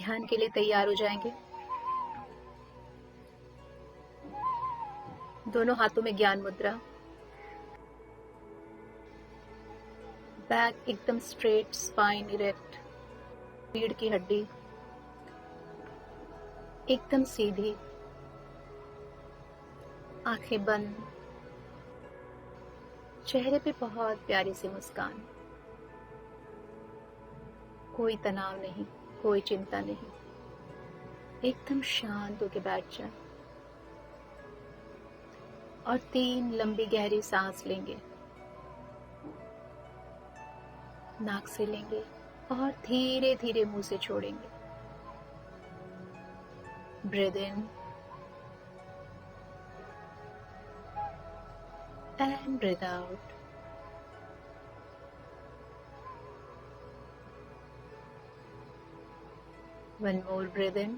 ध्यान के लिए तैयार हो जाएंगे। दोनों हाथों में ज्ञान मुद्रा, बैक एकदम स्ट्रेट, स्पाइन इरेक्ट, रीढ़ की हड्डी एकदम सीधी, आंखें बंद, चेहरे पे बहुत प्यारी सी मुस्कान, कोई तनाव नहीं, कोई चिंता नहीं, एकदम शांत होके बैठ जाए और 3 लंबी गहरी सांस लेंगे। नाक से लेंगे और धीरे धीरे मुंह से छोड़ेंगे। Breathe in and breathe out. One more breath in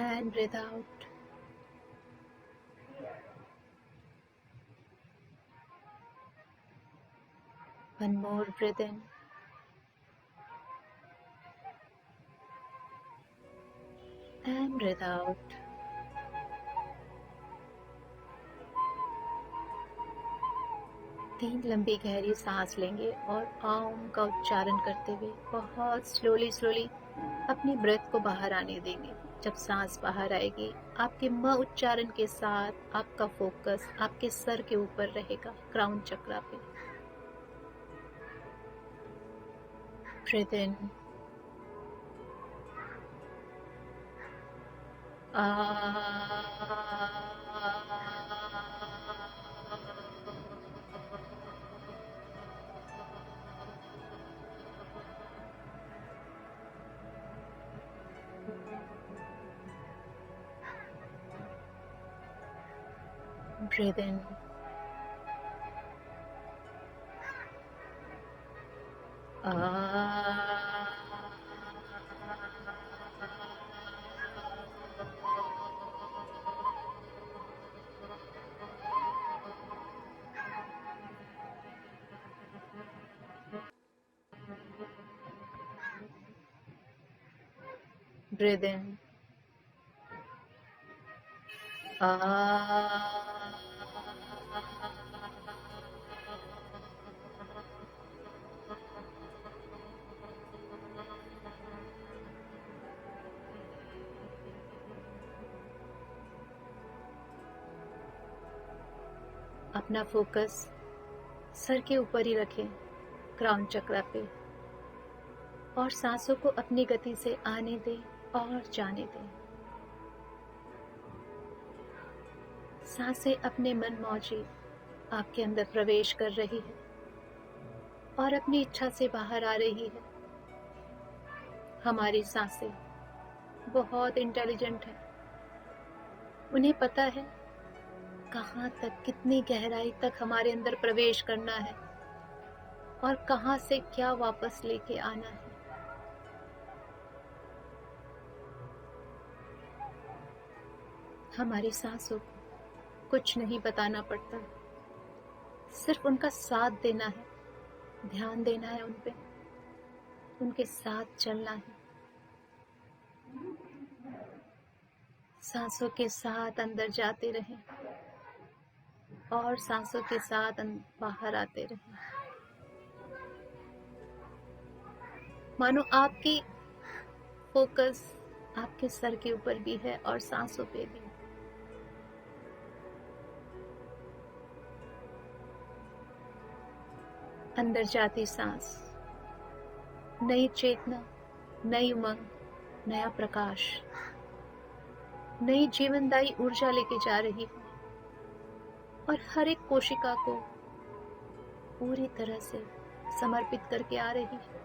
and breathe out. One more breath in and breathe out. तीन लंबी गहरी सांस लेंगे और ओम का उच्चारण करते हुए बहुत स्लोली अपनी ब्रेथ को बाहर आने देंगे। जब सांस बाहर आएगी, आपके म उच्चारण के साथ आपका फोकस आपके सर के ऊपर रहेगा, क्राउन चक्रा पे। Breathe in, breathe in, breathe in, अपना फोकस सर के ऊपर ही रखें, क्राउन चक्रा पे, और सांसों को अपनी गति से आने दें और जाने दें। सांसें अपने मन मौजी आपके अंदर प्रवेश कर रही है और अपनी इच्छा से बाहर आ रही है। हमारी सांसें बहुत इंटेलिजेंट है, उन्हें पता है कहाँ तक, कितनी गहराई तक हमारे अंदर प्रवेश करना है और कहाँ से क्या वापस लेके आना है। हमारी सांसों को कुछ नहीं बताना पड़ता, सिर्फ उनका साथ देना है, ध्यान देना है उन पे, उनके साथ चलना है। सांसों के साथ अंदर जाते रहें और सांसों के साथ बाहर आते रहें। मानो आपकी फोकस आपके सर के ऊपर भी है और सांसों पे भी। अंदर जाती सांस नई चेतना, नई उमंग, नया प्रकाश, नई जीवनदायी ऊर्जा लेके जा रही है और हर एक कोशिका को पूरी तरह से समर्पित करके आ रही है।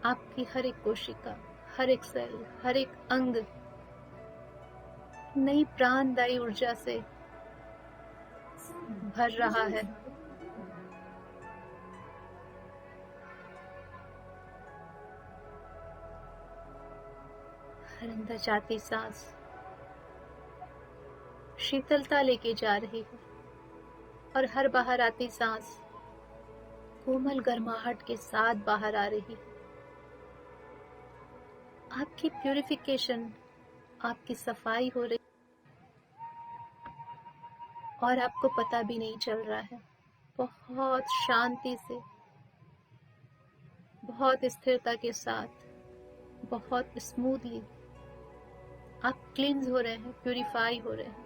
आपकी हर एक कोशिका, हर एक सेल, हर एक अंग नई प्राणदायी ऊर्जा से भर रहा है। हर अंदर जाती सांस शीतलता लेके जा रही है और हर बाहर आती सांस कोमल गर्माहट के साथ बाहर आ रही है। आपकी प्यूरिफिकेशन, आपकी सफाई हो रही और आपको पता भी नहीं चल रहा है। बहुत शांति से, बहुत स्थिरता के साथ, बहुत स्मूथली आप क्लींस हो रहे हैं, प्यूरिफाई हो रहे हैं।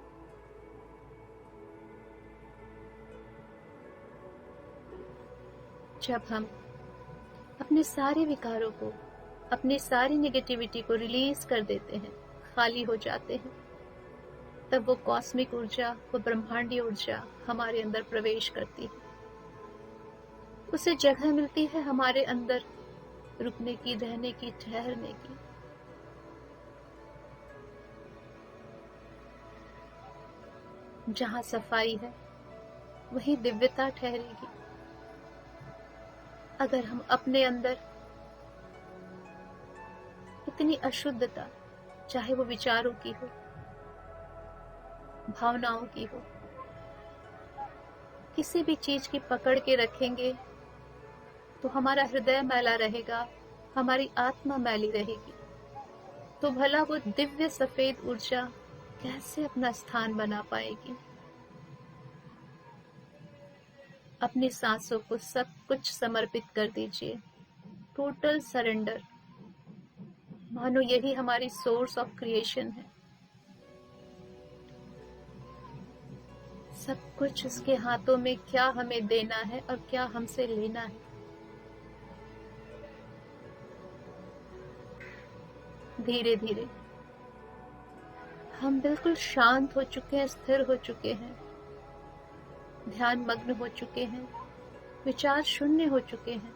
जब हम अपने सारे विकारों को, अपनी सारी नेगेटिविटी को रिलीज कर देते हैं, खाली हो जाते हैं, तब वो कॉस्मिक ऊर्जा, वो ब्रह्मांडीय ऊर्जा हमारे अंदर प्रवेश करती है। उसे जगह मिलती है हमारे अंदर रुकने की, रहने की, ठहरने की। जहां सफाई है वहीं दिव्यता ठहरेगी। अगर हम अपने अंदर इतनी अशुद्धता, चाहे वो विचारों की हो, भावनाओं की हो, किसी भी चीज की पकड़ के रखेंगे तो हमारा हृदय मैला रहेगा, हमारी आत्मा मैली रहेगी। तो भला वो दिव्य सफेद ऊर्जा कैसे अपना स्थान बना पाएगी? अपनी सांसों को सब कुछ समर्पित कर दीजिए। Total surrender. मानो यही हमारी सोर्स ऑफ क्रिएशन है। सब कुछ उसके हाथों में, क्या हमें देना है और क्या हमसे लेना है। धीरे धीरे हम बिल्कुल शांत हो चुके हैं, स्थिर हो चुके हैं, ध्यान मग्न हो चुके हैं, विचार शून्य हो चुके हैं।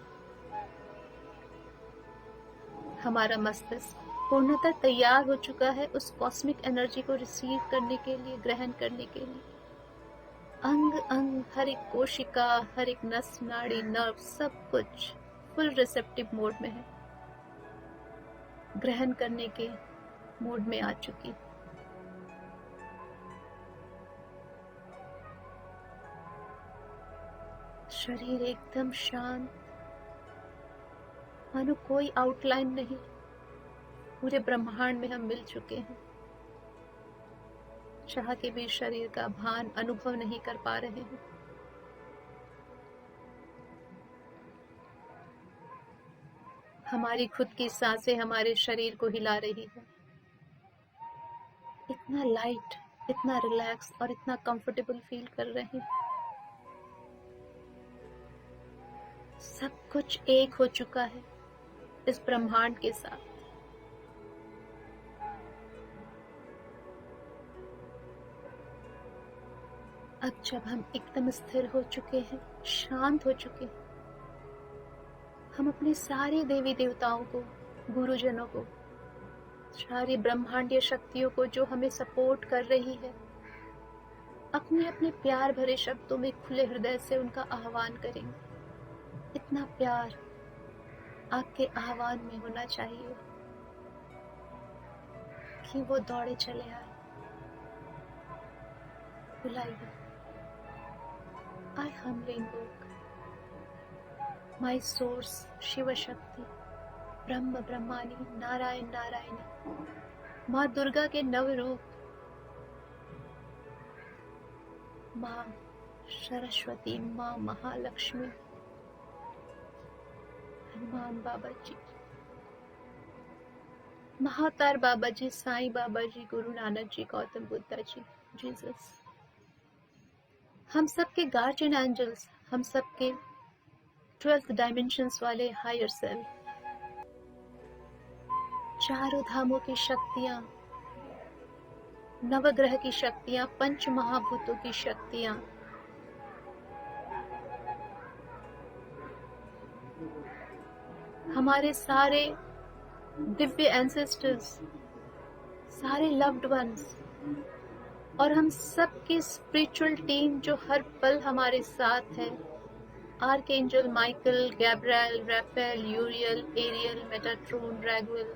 हमारा मस्तिष्क पूर्णतः तैयार हो चुका है उस कॉस्मिक एनर्जी को रिसीव करने के लिए, ग्रहण करने के लिए। अंग अंग, हर एक कोशिका, हर एक नस, नाड़ी, नर्व, सब कुछ फुल रिसेप्टिव मोड में है, ग्रहण करने के मोड में आ चुकी। शरीर एकदम शांत, मानो कोई आउटलाइन नहीं, पूरे ब्रह्मांड में हम मिल चुके हैं। चाह के भी शरीर का भान, अनुभव नहीं कर पा रहे हैं। हमारी खुद की सांसें हमारे शरीर को हिला रही है। इतना लाइट, इतना रिलैक्स और इतना कंफर्टेबल फील कर रहे हैं। सब कुछ एक हो चुका है इस ब्रह्मांड के साथ। अब जब हम एकदम स्थिर हो चुके हैं, शांत हो चुके हैं, हम अपने सारे देवी देवताओं को, गुरुजनों को, सारी ब्रह्मांडीय शक्तियों को जो हमें सपोर्ट कर रही है, अपने अपने प्यार भरे शब्दों में खुले हृदय से उनका आह्वान करेंगे। इतना प्यार आपके आह्वान में होना चाहिए कि वो दौड़े चले आए। बुलाइए। I humbly invoke my source, Shiv Shakti, ब्रह्म ब्रह्मानी, नारायण नारायणी, माँ दुर्गा के नव रूप, माँ सरस्वती, माँ महालक्ष्मी, हनुमान बाबा जी, महाअवतार बाबा जी, साईं बाबा जी, गुरु नानक जी, गौतम बुद्धा जी, जीसस, हम सबके गार्जियन एंजल्स, हम सबके 12th डायमेंशंस वाले हायर सेल्फ, चारों धामों की शक्तियां, नवग्रह की शक्तियां, पंच महाभूतों की शक्तियां, हमारे सारे दिव्य एंसेस्टर्स, सारे लव्ड वंस और हम सबकी स्पिरिचुअल टीम जो हर पल हमारे साथ है, archangel Michael, Gabriel, Rafale, यूरियल, aerial, Metatron, रैगुएल,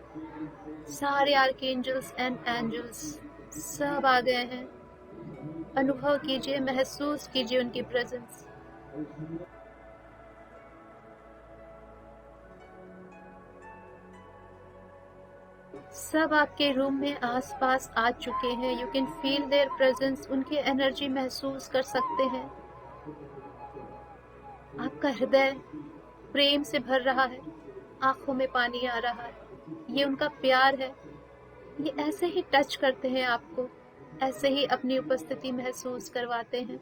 सारे आर्कएंजल्स एंड एंजल्स सब आ गए हैं। अनुभव कीजिए, महसूस कीजिए उनकी प्रेजेंस। सब आपके रूम में आसपास आ चुके हैं। You can feel there presence, उनकी एनर्जी महसूस कर सकते हैं। आपका हृदय प्रेम से भर रहा है, आंखों में पानी आ रहा है। ये उनका प्यार है। ये ऐसे ही टच करते हैं आपको, ऐसे ही अपनी उपस्थिति महसूस करवाते हैं।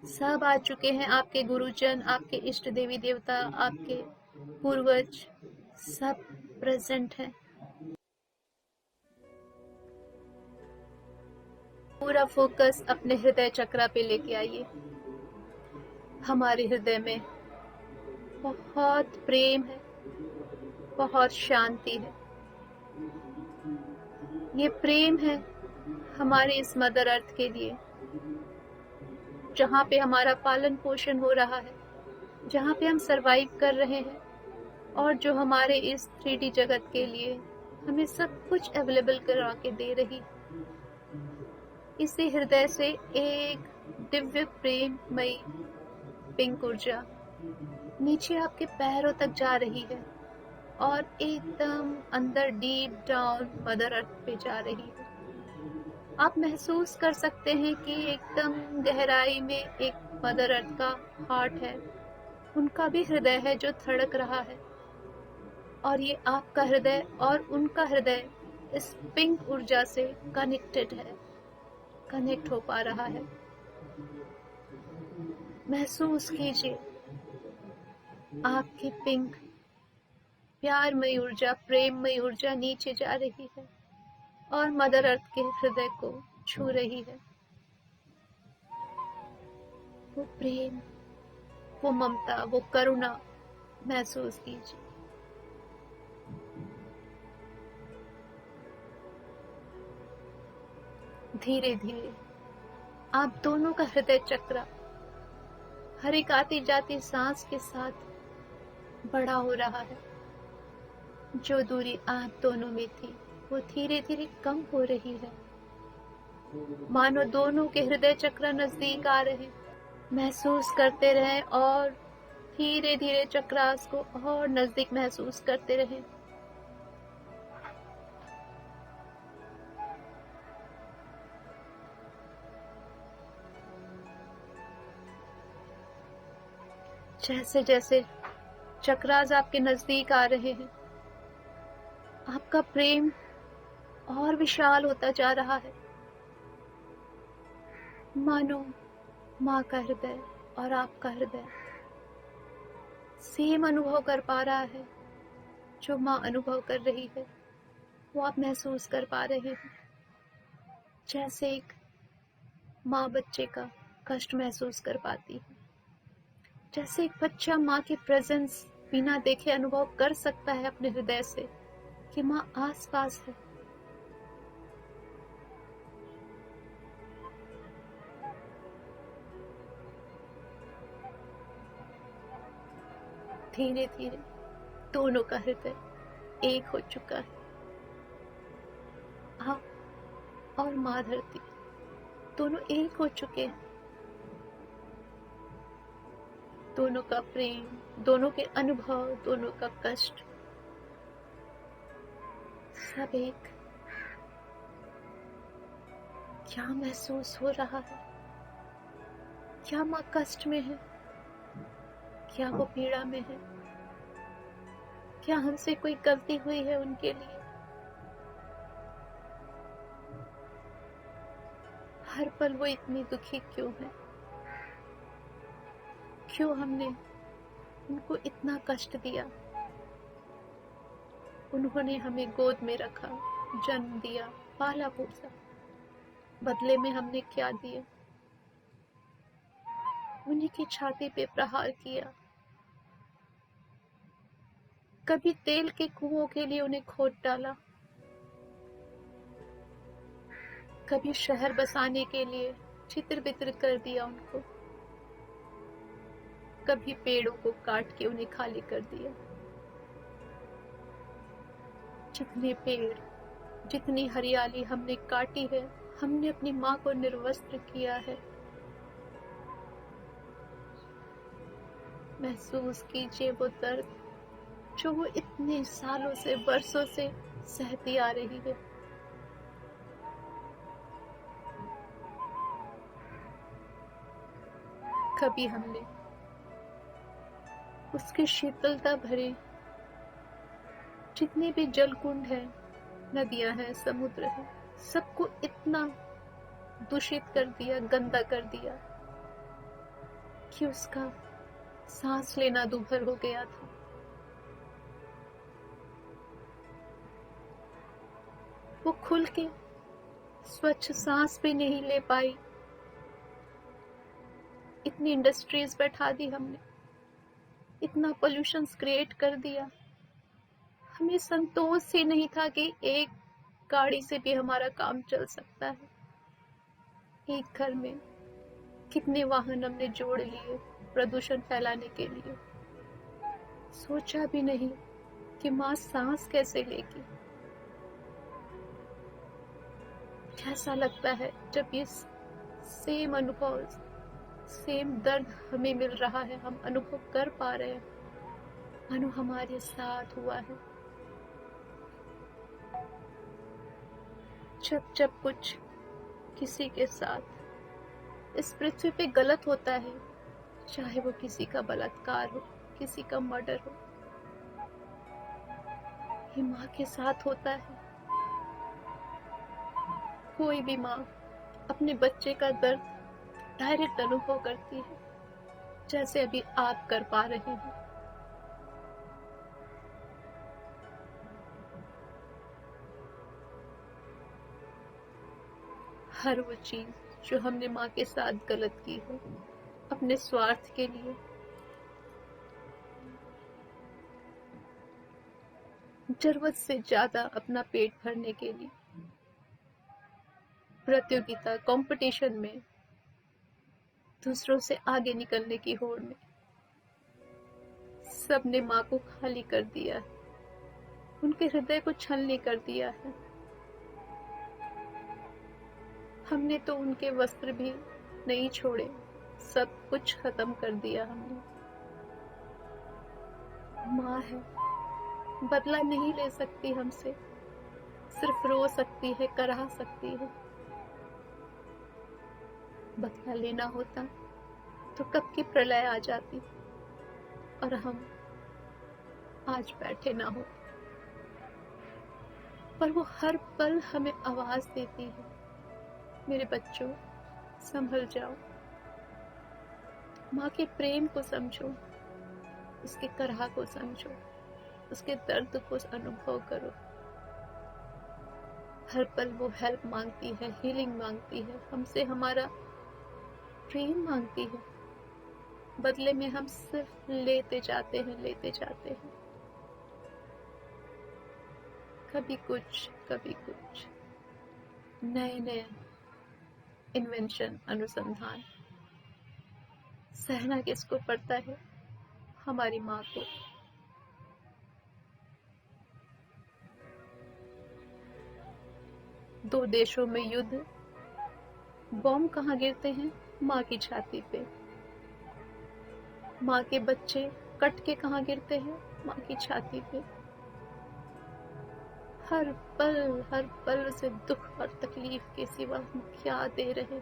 सब आ चुके हैं, आपके गुरुजन, आपके इष्ट देवी देवता, आपके पूर्वज, सब प्रेजेंट हैं। पूरा फोकस अपने हृदय चक्रा पे लेके आइए। हमारे हृदय में बहुत प्रेम है, बहुत शांति है। ये प्रेम है हमारे इस मदर अर्थ के लिए, जहाँ पे हमारा पालन पोषण हो रहा है, जहाँ पे हम सरवाइव कर रहे हैं, और जो हमारे इस 3D जगत के लिए हमें सब कुछ अवेलेबल करा के दे रही। इसी हृदय से एक दिव्य प्रेममयी पिंक ऊर्जा नीचे आपके पैरों तक जा रही है और एकदम अंदर डीप डाउन मदर अर्थ पे जा रही है। आप महसूस कर सकते हैं कि एकदम गहराई में एक मदर अर्थ का हार्ट है, उनका भी हृदय है जो धड़क रहा है, और ये आपका हृदय और उनका हृदय इस पिंक ऊर्जा से कनेक्टेड है, कनेक्ट हो पा रहा है। महसूस कीजिए आपकी पिंक प्यारमयी ऊर्जा, प्रेममयी ऊर्जा नीचे जा रही है और मदर अर्थ के हृदय को छू रही है। वो प्रेम, वो ममता, वो करुणा महसूस कीजिए। धीरे धीरे आप दोनों का हृदय चक्र हर एक आती जाती सांस के साथ बड़ा हो रहा है। जो दूरी आप दोनों में थी वो धीरे धीरे कम हो रही है, मानो दोनों के हृदय चक्र नजदीक आ रहे। महसूस करते रहें और धीरे धीरे चक्रास को और नजदीक महसूस करते रहें। जैसे जैसे चक्रास आपके नजदीक आ रहे हैं, आपका प्रेम और विशाल होता जा रहा है, मानो माँ का हृदय और आपका हृदय सेम अनुभव कर पा रहा है। जो माँ अनुभव कर रही है वो आप महसूस कर पा रहे हैं। जैसे एक माँ बच्चे का कष्ट महसूस कर पाती है, जैसे एक बच्चा माँ की प्रेजेंस बिना देखे अनुभव कर सकता है अपने हृदय से कि माँ आस पास है। धीरे धीरे दोनों का हृदय एक हो चुका है। आप और माँ धरती दोनों एक हो चुके हैं। दोनों का प्रेम, दोनों के अनुभव, दोनों का कष्ट सब एक। क्या महसूस हो रहा है? क्या माँ कष्ट में है? क्या वो पीड़ा में है? क्या हमसे कोई गलती हुई है उनके लिए? हर पल वो इतनी दुखी क्यों है? क्यों हमने उनको इतना कष्ट दिया? उन्होंने हमें गोद में रखा, जन्म दिया, पाला पोसा, बदले में हमने क्या दिया? उन्हीं की छाती पे प्रहार किया। कभी तेल के कुओं के लिए उन्हें खोद डाला, कभी शहर बसाने के लिए चित्र बितर कर दिया उनको, कभी पेड़ों को काट के उन्हें खाली कर दिया। जितने पेड़, जितनी हरियाली हमने काटी है, हमने अपनी माँ को निर्वस्त्र किया है। महसूस कीजिए वो दर्द जो वो इतने सालों से, बरसों से सहती आ रही है। कभी हमने उसकी शीतलता भरे जितने भी जल कुंड है, नदियां हैं, समुद्र है, सबको इतना दूषित कर दिया, गंदा कर दिया कि उसका सांस लेना दूभर हो गया था। वो खुल के स्वच्छ सांस भी नहीं ले पाई। इतनी इंडस्ट्रीज बैठा दी हमने, इतना पोल्यूशन क्रिएट कर दिया। हमें संतोष ही नहीं था कि एक गाड़ी से भी हमारा काम चल सकता है। एक घर में कितने वाहन हमने जोड़ लिए प्रदूषण फैलाने के लिए। सोचा भी नहीं कि माँ सांस कैसे लेगी। कैसा लगता है जब ये सेम अनुभव, सेम दर्द हमें मिल रहा है, हम अनुभव कर पा रहे हैं, मानो हमारे साथ हुआ है। जब जब कुछ किसी के साथ इस पृथ्वी पे गलत होता है, चाहे वो किसी का बलात्कार हो, किसी का मर्डर हो, ये माँ के साथ होता है। कोई भी माँ अपने बच्चे का दर्द डायरेक्ट अनुभव करती है, जैसे अभी आप कर पा रहे हैं। हर वो चीज जो हमने माँ के साथ गलत की है, अपने स्वार्थ के लिए, जरूरत से ज्यादा अपना पेट भरने के लिए, प्रतियोगिता कंपटीशन में, दूसरों से आगे निकलने की होड़ में, सबने माँ को खाली कर दिया है, उनके हृदय को छलनी कर दिया है। हमने तो उनके वस्त्र भी नहीं छोड़े, सब कुछ खत्म कर दिया हमने। माँ है, बदला नहीं ले सकती हमसे, सिर्फ रो सकती है, कराह सकती है। बदला लेना होता तो कब की प्रलय आ जाती और हम आज बैठे ना हो। पर वो हर पल हमें आवाज देती है, मेरे बच्चों संभल जाओ, माँ के प्रेम को समझो, उसके कराह को समझो, उसके दर्द को अनुभव करो। हर पल वो हेल्प मांगती है, हीलिंग मांगती है, हमसे हमारा प्रेम मांगती है। बदले में हम सिर्फ लेते जाते हैं, लेते जाते हैं। कभी कुछ नए नए इन्वेंशन, अनुसंधान। सहना किसको पड़ता है? हमारी माँ को। दो देशों में युद्ध, बॉम्ब कहाँ गिरते हैं? माँ की छाती पे। माँ के बच्चे कट के कहाँ गिरते हैं? माँ की छाती पे। हर पल से दुख और तकलीफ के सिवा हम क्या दे रहे?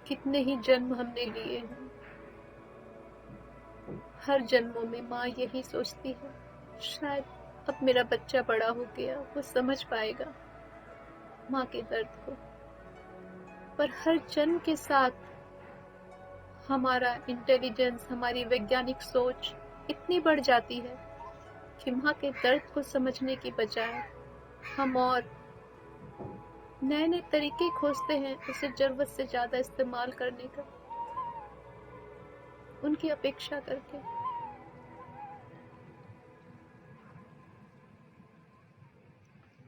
कितने ही जन्म हमने लिए हैं। हर जन्मों में माँ यही सोचती है, शायद अब मेरा बच्चा बड़ा हो गया, वो समझ पाएगा माँ के दर्द को। पर हर जन्म के साथ हमारा इंटेलिजेंस, हमारी वैज्ञानिक सोच इतनी बढ़ जाती है कि माँ के दर्द को समझने की बजाय हम और नए नए तरीके खोजते हैं उसे जरूरत से ज्यादा इस्तेमाल करने का, उनकी अपेक्षा करके।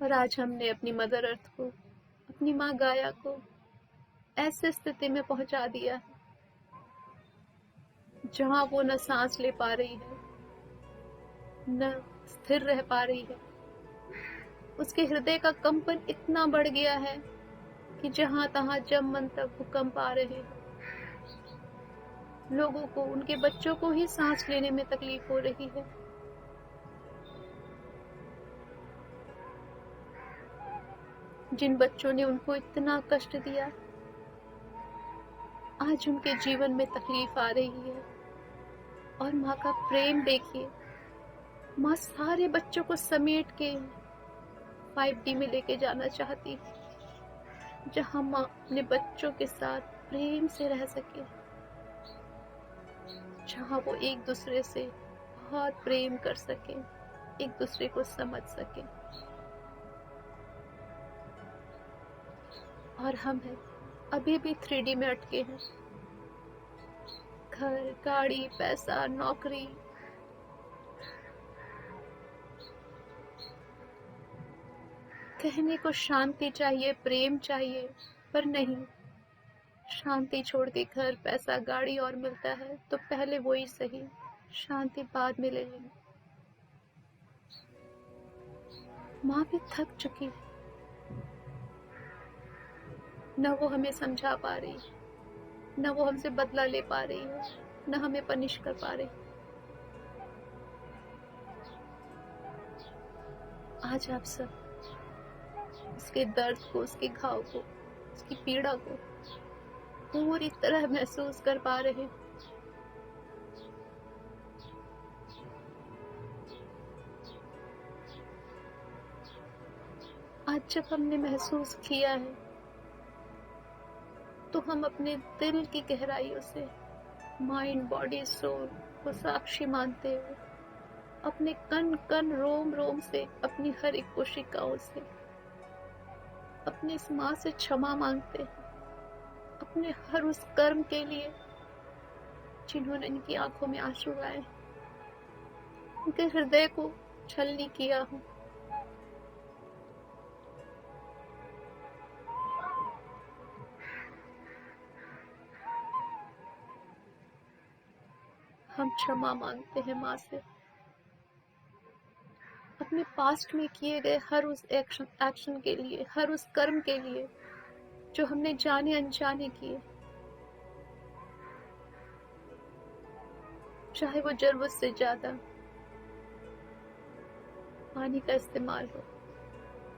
और आज हमने अपनी मदर अर्थ को, अपनी माँ गाया को ऐसे स्थिति में पहुंचा दिया है जहां वो न सांस ले पा रही है, न स्थिर रह पा रही है। उसके हृदय का कंपन इतना बढ़ गया है कि जहां तहां जब मन तक भूकंप आ रहे हैं, लोगों को, उनके बच्चों को ही सांस लेने में तकलीफ हो रही है। जिन बच्चों ने उनको इतना कष्ट दिया, आज उनके जीवन में तकलीफ आ रही है। और माँ का प्रेम देखिए, माँ सारे बच्चों को समेट के 5D में लेके जाना चाहती है, जहां माँ अपने बच्चों के साथ प्रेम से रह सके, जहां वो एक दूसरे से बहुत प्रेम कर सके, एक दूसरे को समझ सके। और हम हैं अभी भी 3D में अटके हैं। घर, गाड़ी, पैसा, नौकरी, कहने को शांति चाहिए, प्रेम चाहिए, पर नहीं। शांति छोड़ के घर, पैसा, गाड़ी और मिलता है तो पहले वो ही सही, शांति बाद में ले लेंगे। माँ भी थक चुकी है, न वो हमें समझा पा रही है, न वो हमसे बदला ले पा रही है, न हमें पनिश कर पा रही। आज आप सब उसके दर्द को, उसके घाव को, उसकी पीड़ा को पूरी तरह महसूस कर पा रहे हैं। आज जब हमने महसूस किया है, तो हम अपने दिल की गहराइयों से, माइंड, बॉडी, सोल को साक्षी मानते हुए, अपने कण कण, रोम रोम से, अपनी हर एक कोशिकाओं से अपनी इस माँ से क्षमा मांगते हैं, अपने हर उस कर्म के लिए जिन्होंने इनकी आंखों में आंसू लाए, उनके हृदय को छलनी किया हो। हम क्षमा मांगते हैं माँ से, अपने पास्ट में किए गए हर उस एक्शन के लिए, हर उस कर्म के लिए जो हमने जाने अनजाने किए, चाहे वो जरूरत से ज्यादा पानी का इस्तेमाल हो,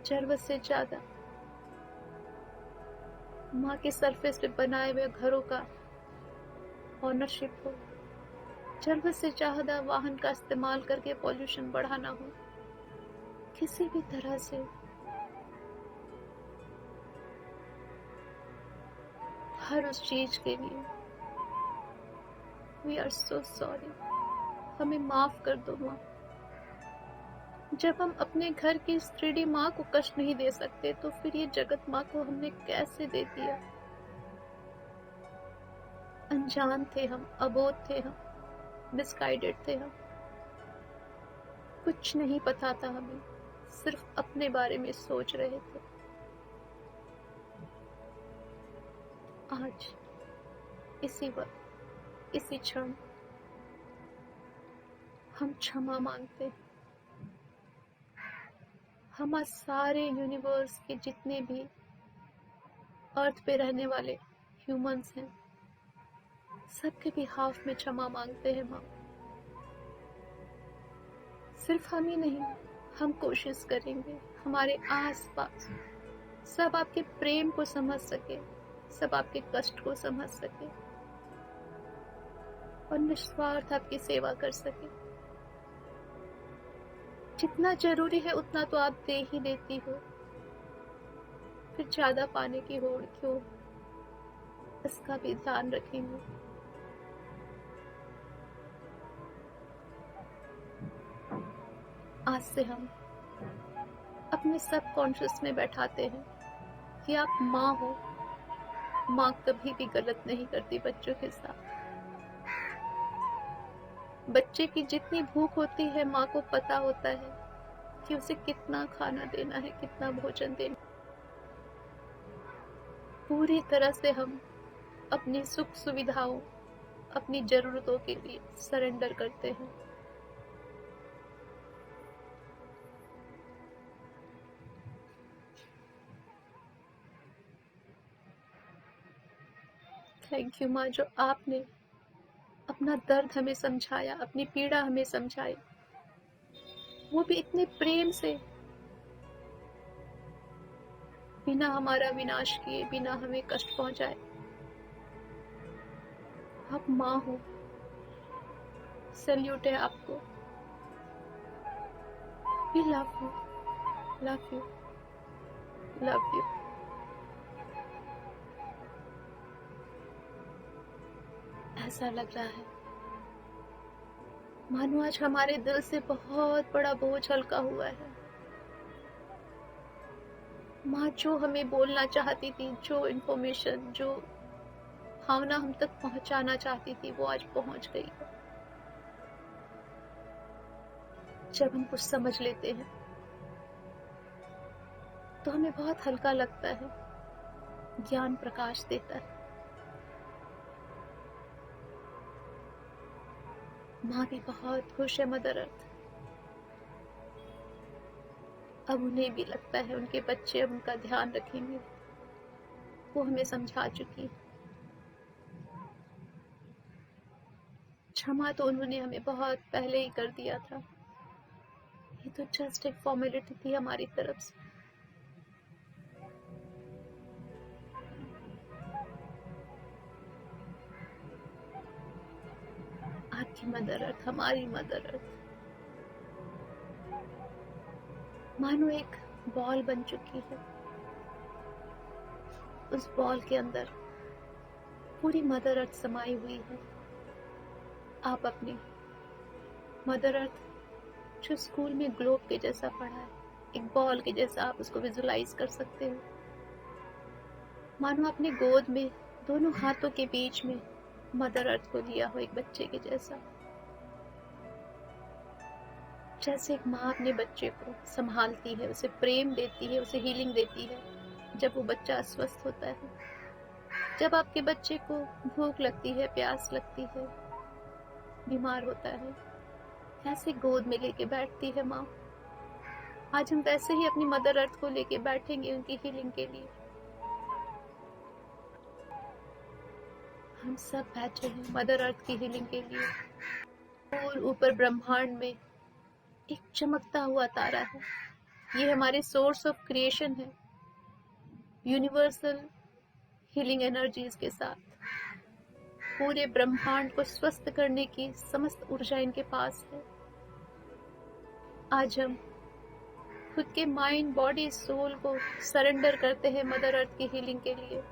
जरूरत से ज्यादा माँ के सरफेस पे बनाए हुए घरों का ओनरशिप हो, जरूरत से ज्यादा वाहन का इस्तेमाल करके पॉल्यूशन बढ़ाना हो, किसी भी तरह से हर उस चीज के लिए वी आर सो सॉरी, हमें माफ कर दो माँ। जब हम अपने घर की इस 3D माँ को कष्ट नहीं दे सकते, तो फिर ये जगत माँ को हमने कैसे दे दिया। अनजान थे हम, अबोध थे हम, मिसगाइडेड थे हम, कुछ नहीं पता था हमें, सिर्फ अपने बारे में सोच रहे थे। आज इसी वक्त, इसी क्षण हम क्षमा मांगते हैं। हम सारे यूनिवर्स के जितने भी अर्थ पे रहने वाले ह्यूमंस हैं, सबके भी हाफ में क्षमा मांगते हैं माँ। सिर्फ हम ही नहीं, हम कोशिश करेंगे हमारे आसपास सब आपके प्रेम को समझ सके, सब आपके कष्ट को समझ सके और निस्वार्थ आपकी सेवा कर सके। जितना जरूरी है उतना तो आप दे ही देती हो, फिर ज्यादा पाने की होड़ क्यों, इसका भी ध्यान रखेंगे। आज से हम अपने सब कॉन्शियस में बैठाते हैं कि आप माँ हो, माँ कभी भी गलत नहीं करती बच्चों के साथ। बच्चे की जितनी भूख होती है, माँ को पता होता है कि उसे कितना खाना देना है, कितना भोजन देना। पूरी तरह से हम अपनी सुख सुविधाओं, अपनी जरूरतों के लिए सरेंडर करते हैं। थैंक यू माँ, जो आपने अपना दर्द हमें समझाया, अपनी पीड़ा हमें समझाई, वो भी इतने प्रेम से, बिना हमारा विनाश किए, बिना हमें कष्ट पहुंचाए। आप माँ हो, सैल्यूट है आपको। We love you, love you, love you. ऐसा लग रहा है मानो आज हमारे दिल से बहुत बड़ा बोझ हल्का हुआ है। माँ जो हमें बोलना चाहती थी, जो इन्फॉर्मेशन, जो भावना हम तक पहुंचाना चाहती थी, वो आज पहुंच गई है। जब हम कुछ समझ लेते हैं तो हमें बहुत हल्का लगता है, ज्ञान प्रकाश देता है। माँ भी बहुत खुश है मदर अर्थ। अब उन्हें भी लगता है उनके बच्चे अब उनका ध्यान रखेंगे। वो हमें समझा चुकी है। क्षमा तो उन्होंने हमें बहुत पहले ही कर दिया था। ये तो जस्ट एक फॉर्मेलिटी थी हमारी तरफ से। आपकी मदर अर्थ, हमारी मदर अर्थ मानो एक बॉल बन चुकी है। उस बॉल के अंदर पूरी मदर अर्थ समाई हुई है। आप अपनी मदर अर्थ जो स्कूल में ग्लोब के जैसा पढ़ा है, एक बॉल के जैसा आप उसको विजुलाइज कर सकते हो। मानो अपने गोद में दोनों हाथों के बीच में मदर अर्थ को लिया हो, एक बच्चे के जैसा। जैसे एक माँ अपने बच्चे को संभालती है, उसे प्रेम देती है, उसे हीलिंग देती है जब वो बच्चा अस्वस्थ होता है। जब आपके बच्चे को भूख लगती है, प्यास लगती है, बीमार होता है, कैसे गोद में लेके बैठती है माँ। आज हम वैसे ही अपनी मदर अर्थ को लेके बैठेंगे उनकी हीलिंग के लिए। हम सब बैठे हैं मदर अर्थ की हीलिंग के लिए। और ऊपर ब्रह्मांड में एक चमकता हुआ तारा है। ये हमारे सोर्स ऑफ क्रिएशन है, यूनिवर्सल हीलिंग एनर्जीज के साथ। पूरे ब्रह्मांड को स्वस्थ करने की समस्त ऊर्जा इनके पास है। आज हम खुद के माइंड, बॉडी, सोल को सरेंडर करते हैं मदर अर्थ की हीलिंग के लिए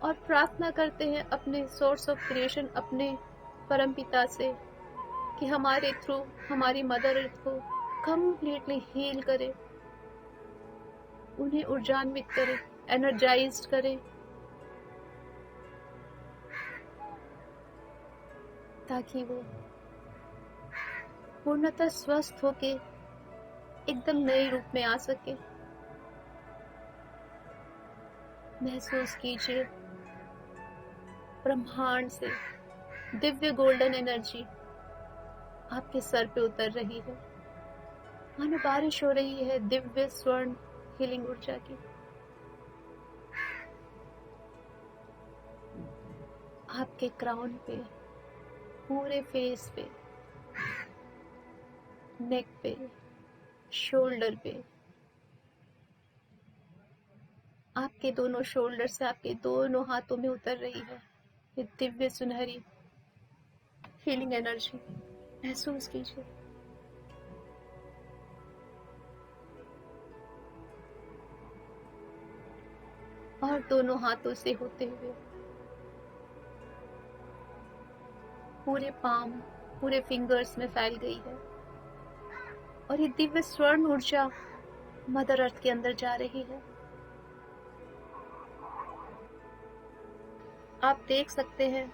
और प्रार्थना करते हैं अपने सोर्स ऑफ क्रिएशन, अपने परम पिता से कि हमारे थ्रू हमारी मदर अर्थ को कंप्लीटली हील करे, उन्हें ऊर्जान्वित करे, एनर्जाइज्ड करे, ताकि वो पूर्णतः स्वस्थ होके एकदम नए रूप में आ सके। महसूस कीजिए ब्रह्मांड से दिव्य गोल्डन एनर्जी आपके सर पे उतर रही है। मानो बारिश हो रही है दिव्य स्वर्ण हीलिंग ऊर्जा की। आपके क्राउन पे, पूरे फेस पे, नेक पे, शोल्डर पे, आपके दोनों शोल्डर से आपके दोनों हाथों में उतर रही है ये दिव्य सुनहरी हीलिंग एनर्जी। महसूस कीजिए। और दोनों हाथों से होते हुए पूरे पाम, पूरे फिंगर्स में फैल गई है और ये दिव्य स्वर्ण ऊर्जा मदर अर्थ के अंदर जा रही है। आप देख सकते हैं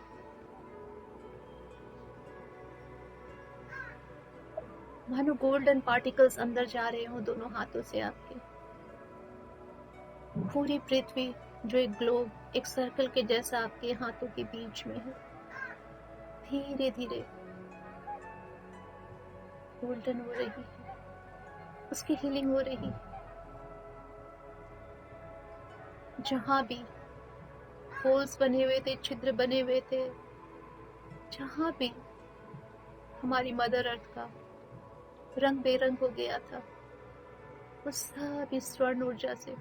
मानो गोल्डन पार्टिकल्स अंदर जा रहे हो दोनों हाथों से आपके। पूरी पृथ्वी जो एक ग्लोब, एक सर्कल के जैसा आपके हाथों के बीच में है, धीरे धीरे गोल्डन हो रही है, उसकी हीलिंग हो रही है। जहां भी होल्स बने हुए थे, छिद्र बने हुए थे, जहां भी हमारी मदर अर्थ का रंग बेरंग हो गया था, वो सब इस स्वर्ण ऊर्जा से,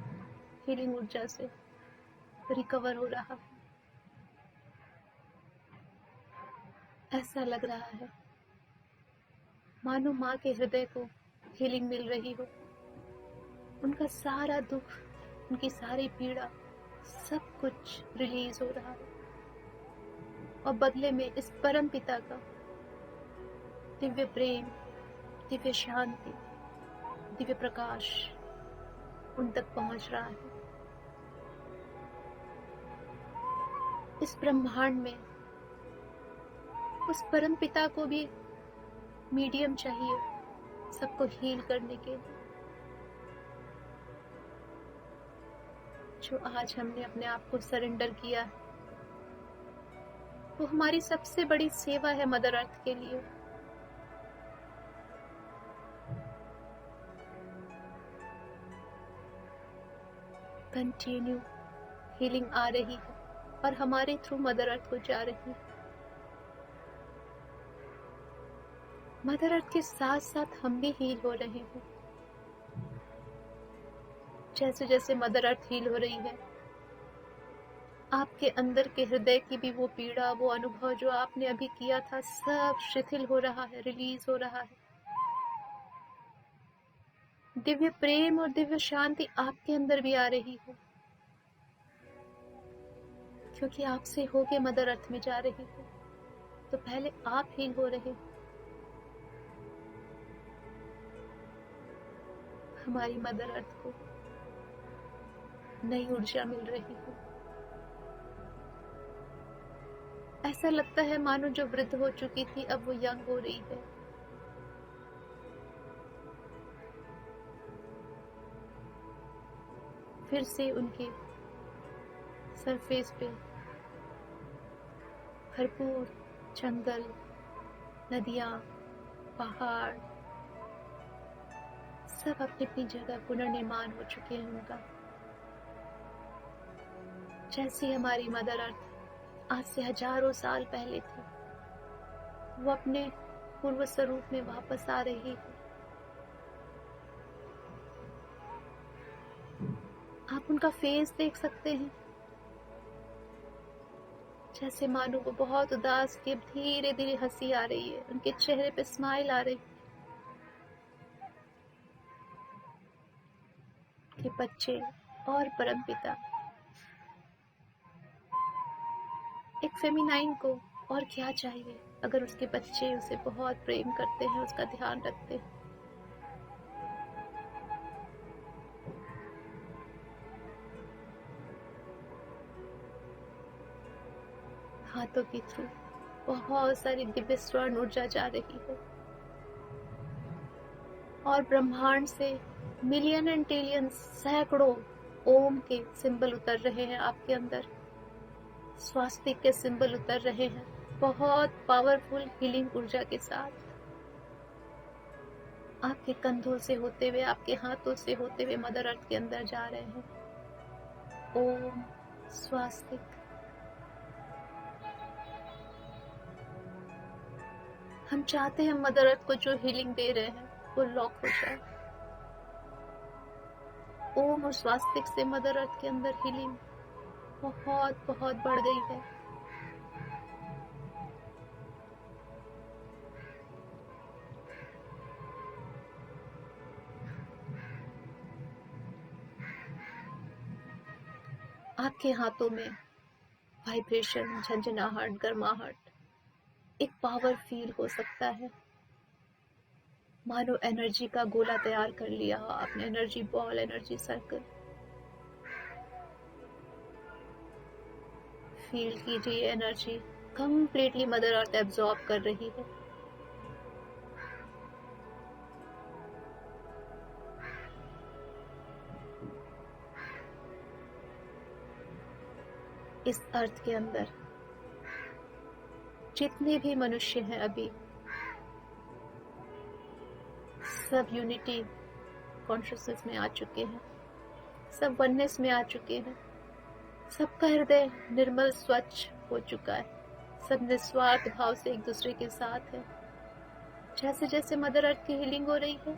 हीलिंग ऊर्जा से रिकवर हो रहा है। ऐसा लग रहा है मानो माँ के हृदय को हीलिंग मिल रही हो। उनका सारा दुख, उनकी सारी पीड़ा, सब कुछ रिलीज हो रहा है, और बदले में इस परम पिता का दिव्य प्रेम, दिव्य शांति, दिव्य प्रकाश उन तक पहुंच रहा है। इस ब्रह्मांड में उस परम पिता को भी मीडियम चाहिए सबको हील करने के लिए। जो आज हमने अपने आप को सरेंडर किया है, वो हमारी सबसे बड़ी सेवा है मदर अर्थ के लिए। कंटिन्यू हीलिंग आ रही है और हमारे थ्रू मदर अर्थ को जा रही है। मदर अर्थ के साथ साथ हम भी हील हो रहे हैं। जैसे जैसे मदर अर्थ हील हो रही है, आपके अंदर के हृदय की भी वो पीड़ा, वो अनुभव जो आपने अभी किया था, सब शिथिल हो रहा है, रिलीज हो रहा है। दिव्य प्रेम और दिव्य शांति आपके अंदर भी आ रही है, क्योंकि आपसे होके मदर अर्थ में जा रही है। तो पहले आप हील हो रहे हैं। हमारी मदर अर्थ को नई ऊर्जा मिल रही है। ऐसा लगता है मानो जो वृद्ध हो चुकी थी अब वो यंग हो रही है। फिर से उनके सरफेस पे भरपूर जंगल, नदियां, पहाड़, सब अपनी अपनी जगह पुनर्निर्माण हो चुके हैं उनका। जैसी हमारी मदर अर्थ आज से हजारों साल पहले थी, वो अपने पूर्व स्वरूप में वापस आ रही है। आप उनका फेस देख सकते हैं, जैसे मानो वो बहुत उदास थी, धीरे धीरे हंसी आ रही है, उनके चेहरे पे स्माइल आ रही है। के बच्चे और परमपिता, एक फेमिनाइन को और क्या चाहिए अगर उसके बच्चे उसे बहुत प्रेम करते हैं, उसका ध्यान रखते हैं। हाथों के थ्रू बहुत सारी दिव्य स्वर्ण ऊर्जा जा रही है, और ब्रह्मांड से मिलियन एंड ट्रिलियन, सैकड़ों ओम के सिंबल उतर रहे हैं आपके अंदर, स्वास्तिक के सिंबल उतर रहे हैं, बहुत पावरफुल हीलिंग ऊर्जा के साथ। आपके कंधों से होते हुए, आपके हाथों से होते हुए मदर अर्थ के अंदर जा रहे हैं। ओम स्वास्तिक। हम चाहते हैं मदर अर्थ को जो हीलिंग दे रहे हैं वो लॉक हो जाए। ओम और स्वास्तिक से मदर अर्थ के अंदर हीलिंग बहुत बहुत बढ़ गई है। आपके हाथों में वाइब्रेशन, झंझनाहट, गर्माहट, एक पावर फील हो सकता है, मानो एनर्जी का गोला तैयार कर लिया हो आपने, energy ball, energy circle. Feel कीजिए energy completely mother earth absorb कर रही है। इस अर्थ के अंदर जितने भी मनुष्य हैं अभी, सब यूनिटी कॉन्शियसनेस में आ चुके हैं, सब वननेस में आ चुके हैं, सबका हृदय निर्मल स्वच्छ हो चुका है। सब निस्वार्थ भाव से एक दूसरे के साथ है। जैसे जैसे मदर अर्थ की हीलिंग हो रही है,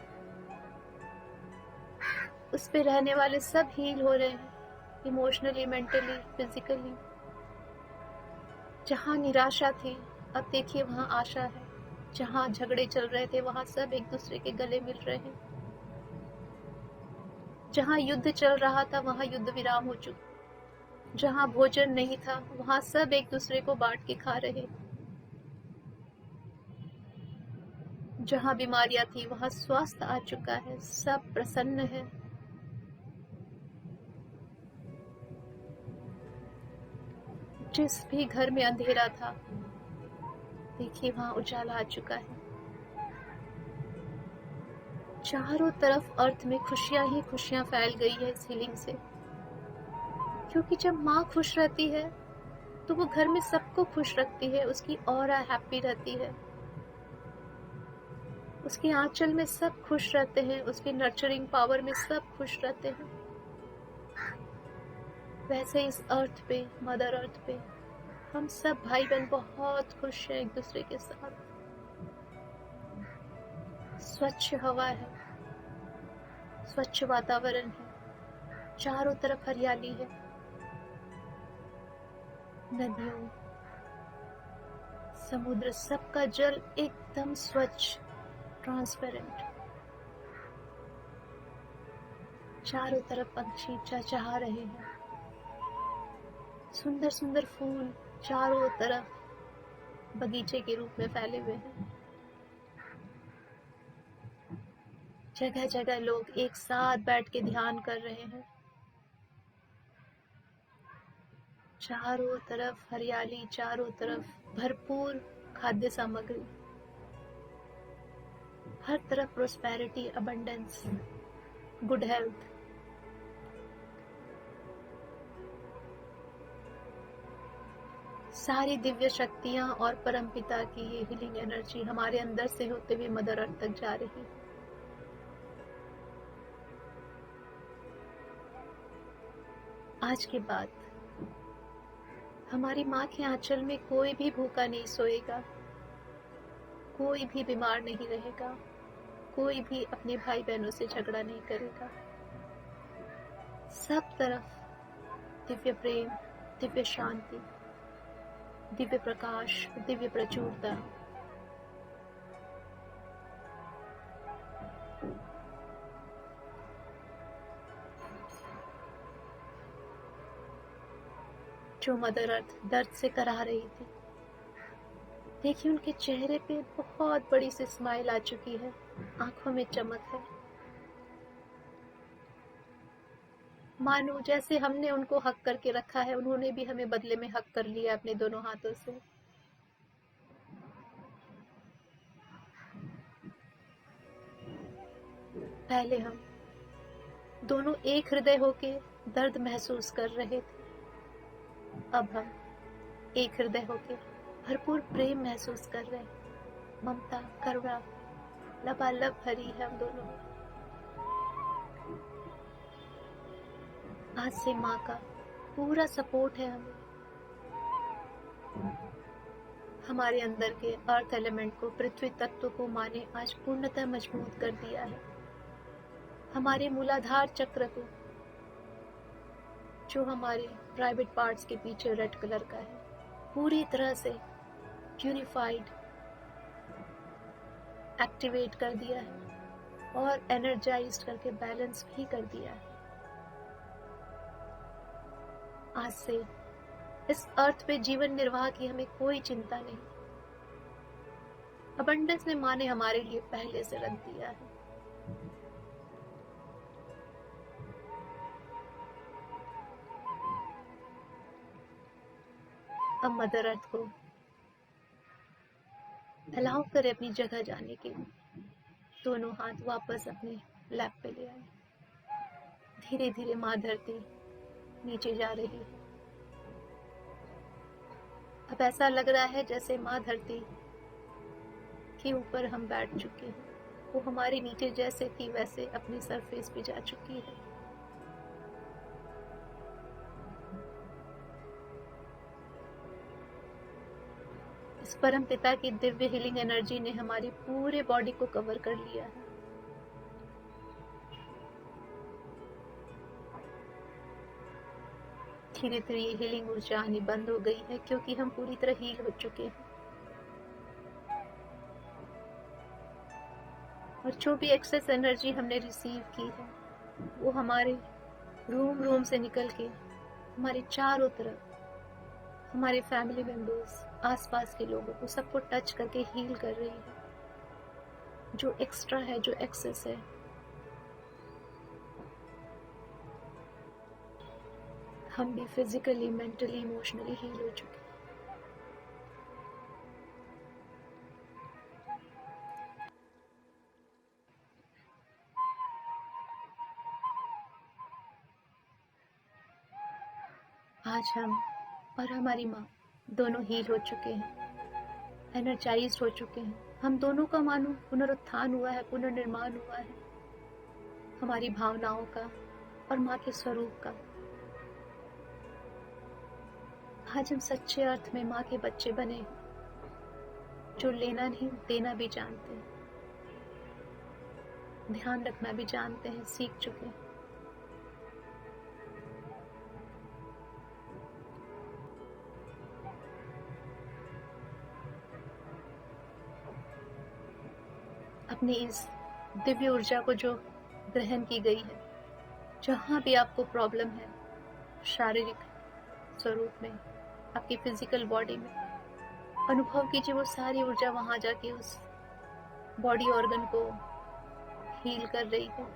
उस पे रहने वाले सब हील हो रहे हैं, इमोशनली, मेंटली, फिजिकली। जहाँ निराशा थी, अब देखिए वहाँ आशा है। जहाँ झगड़े चल रहे थे, वहाँ सब एक दूसरे के गले मिल रहे हैं। जहाँ युद्ध चल रहा था, वहाँ युद्ध विराम हो चुका। जहाँ भोजन नहीं था, वहाँ सब एक दूसरे को बांट के खा रहे। जहाँ बीमारियां थी, वहाँ स्वास्थ्य आ चुका है। सब प्रसन्न है। जिस भी घर में अंधेरा था, देखिए वहाँ उजाला आ चुका है। चारों तरफ अर्थ में खुशियां ही खुशियां फैल गई है इस हीलिंग से। क्योंकि जब माँ खुश रहती है, तो वो घर में सबको खुश रखती है। उसकी ऑरा हैप्पी रहती है। उसके आंचल में सब खुश रहते हैं। उसकी नर्चरिंग पावर में सब खुश रहते हैं। वैसे इस अर्थ पे, मदर अर्थ पे, हम सब भाई बहन बहुत खुश हैं एक दूसरे के साथ। स्वच्छ हवा है, स्वच्छ वातावरण है, चारों तरफ हरियाली है। नदियों, समुद्र, सबका जल एकदम स्वच्छ, ट्रांसपेरेंट। चारों तरफ पंछी चहचहा रहे हैं। सुंदर सुंदर फूल चारों तरफ बगीचे के रूप में फैले हुए हैं। जगह जगह लोग एक साथ बैठ के ध्यान कर रहे हैं। चारों तरफ हरियाली, चारों तरफ भरपूर खाद्य सामग्री, हर तरफ प्रोस्पेरिटी, अबंडेंस, गुड हेल्थ। सारी दिव्य शक्तियां और परमपिता की ये हीलिंग एनर्जी हमारे अंदर से होते हुए मदर अर्थ तक जा रही है। आज के बाद हमारी माँ के आंचल में कोई भी भूखा नहीं सोएगा, कोई भी बीमार नहीं रहेगा, कोई भी अपने भाई बहनों से झगड़ा नहीं करेगा। सब तरफ दिव्य प्रेम, दिव्य शांति, दिव्य प्रकाश, दिव्य प्रचुरता। जो मदर अर्थ दर्द से करा रही थी, देखिए उनके चेहरे पे बहुत बड़ी सी स्माइल आ चुकी है, आंखों में चमक है। मानो जैसे हमने उनको हक करके रखा है, उन्होंने भी हमें बदले में हक कर लिया अपने दोनों हाथों से। पहले हम दोनों एक हृदय होके दर्द महसूस कर रहे थे, अब हम एक हृदय होके भरपूर प्रेम महसूस कर रहे हैं। ममता, करुणा लबालब भरी है हम दोनों में। आज से माँ का पूरा सपोर्ट है हमें। हमारे अंदर के अर्थ एलिमेंट को, पृथ्वी तत्व को माँ ने आज पूर्णतः मजबूत कर दिया है। हमारे मूलाधार चक्र को, जो हमारे प्राइवेट पार्ट्स के पीछे रेड कलर का है, पूरी तरह से यूनिफाइड, एक्टिवेट कर दिया है और एनर्जाइज्ड करके बैलेंस भी कर दिया है। आज से इस अर्थ पे जीवन निर्वाह की हमें कोई चिंता नहीं। अबंडेंस में माँ ने हमारे लिए पहले से रख दिया है। अब मदर अर्थ को अलाउ करें अपनी जगह जाने के लिए। दोनों हाथ वापस अपने लैप पे ले आए। धीरे धीरे माँ धरती नीचे जा रही है। अब ऐसा लग रहा है जैसे माँ धरती के ऊपर हम बैठ चुके हैं। वो हमारे नीचे जैसे थी वैसे अपनी सरफेस पे जा चुकी है। इस परम पिता की दिव्य हीलिंग एनर्जी ने हमारी पूरे बॉडी को कवर कर लिया है। धीरे धीरे ये हीलिंग ऊर्जा आनी बंद हो गई है क्योंकि हम पूरी तरह हील हो चुके हैं। और जो भी एक्सेस एनर्जी हमने रिसीव की है वो हमारे रूम से निकल के हमारे चारों तरफ हमारे फैमिली मेंबर्स, आसपास के लोगों को सबको टच करके हील कर रही है। जो एक्स्ट्रा है, जो एक्सेस है, हम भी फिजिकली, मेंटली, इमोशनली हील हो चुके हैं। आज हम और हमारी माँ दोनों हील हो चुके हैं, एनर्जाइज्ड हो चुके हैं। हम दोनों का मानो पुनरुत्थान हुआ है, पुनर्निर्माण हुआ है हमारी भावनाओं का और माँ के स्वरूप का। आज हम सच्चे अर्थ में माँ के बच्चे बने, जो लेना नहीं देना भी जानते हैं, ध्यान रखना भी जानते हैं, सीख चुके हैं। अपनी इस दिव्य ऊर्जा को जो ग्रहण की गई है, जहां भी आपको प्रॉब्लम है शारीरिक स्वरूप में, आपकी फिजिकल बॉडी में, अनुभव कीजिए वो सारी ऊर्जा वहां जाके उस बॉडी ऑर्गन को हील कर रही है।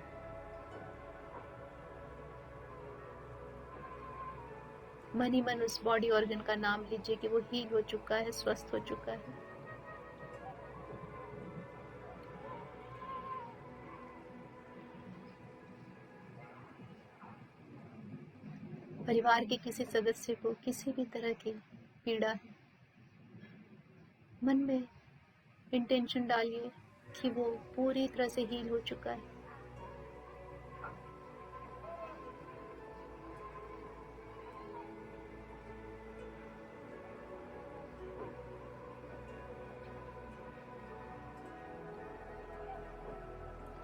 मन ही मन उस बॉडी ऑर्गन का नाम लीजिए कि वो हील हो चुका है, स्वस्थ हो चुका है। परिवार के किसी सदस्य को किसी भी तरह की पीड़ा है, मन में इंटेंशन डालिए कि वो पूरी तरह से हील हो चुका है।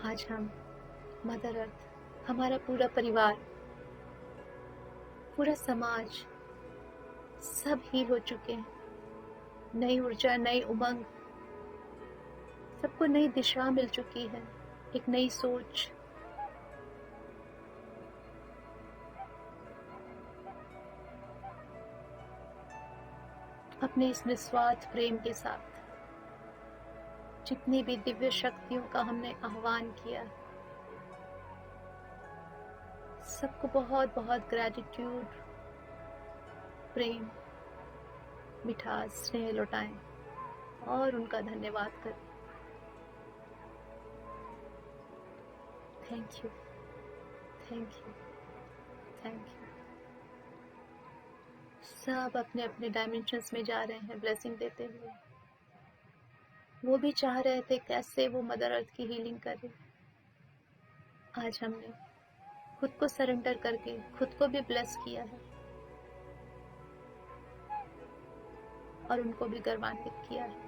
आज हम मदर अर्थ, हमारा पूरा परिवार, पूरा समाज, सब हील हो चुके हैं। नई ऊर्जा, नई उमंग, सबको नई दिशा मिल चुकी है, एक नई सोच। अपने इस निस्वार्थ प्रेम के साथ जितनी भी दिव्य शक्तियों का हमने आह्वान किया, सबको बहुत बहुत ग्रेटिट्यूड, प्रेम, मिठास, स्नेह लौटाएं और उनका धन्यवाद करें। Thank you, thank you, thank you. सब अपने अपने डायमेंशंस में जा रहे हैं ब्लेसिंग देते हुए। वो भी चाह रहे थे कैसे वो मदर अर्थ की हीलिंग करे। आज हमने खुद को सरेंडर करके खुद को भी ब्लेस किया है और उनको भी गर्वान्वित किया है।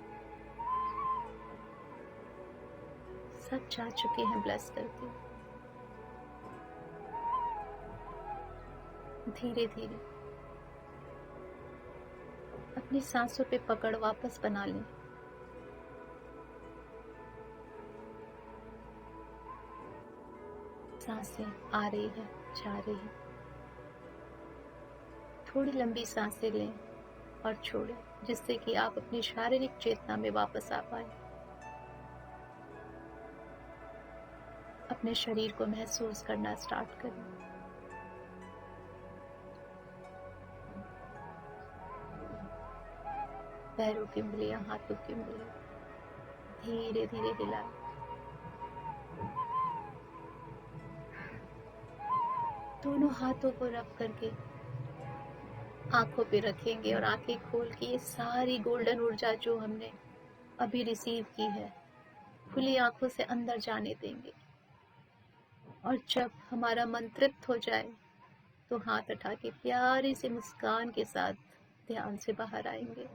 सब चाह चुके हैं ब्लेस करके। धीरे धीरे अपनी सांसों पे पकड़ वापस बना लें। सांसें आ रही है, जा रही है। थोड़ी लंबी सांसें लें और छोड़ें, जिससे कि आप अपनी शारीरिक चेतना में वापस आ पाए। अपने शरीर को महसूस करना स्टार्ट करें। पैरों की उंगलियां, हाथों की उंगलियां धीरे धीरे हिलाएं। दोनों हाथों को रब करके आंखों पे रखेंगे और आंखें खोल के ये सारी गोल्डन ऊर्जा जो हमने अभी रिसीव की है खुली आंखों से अंदर जाने देंगे। और जब हमारा मन तृप्त हो जाए तो हाथ उठा के प्यारी सी मुस्कान के साथ ध्यान से बाहर आएंगे।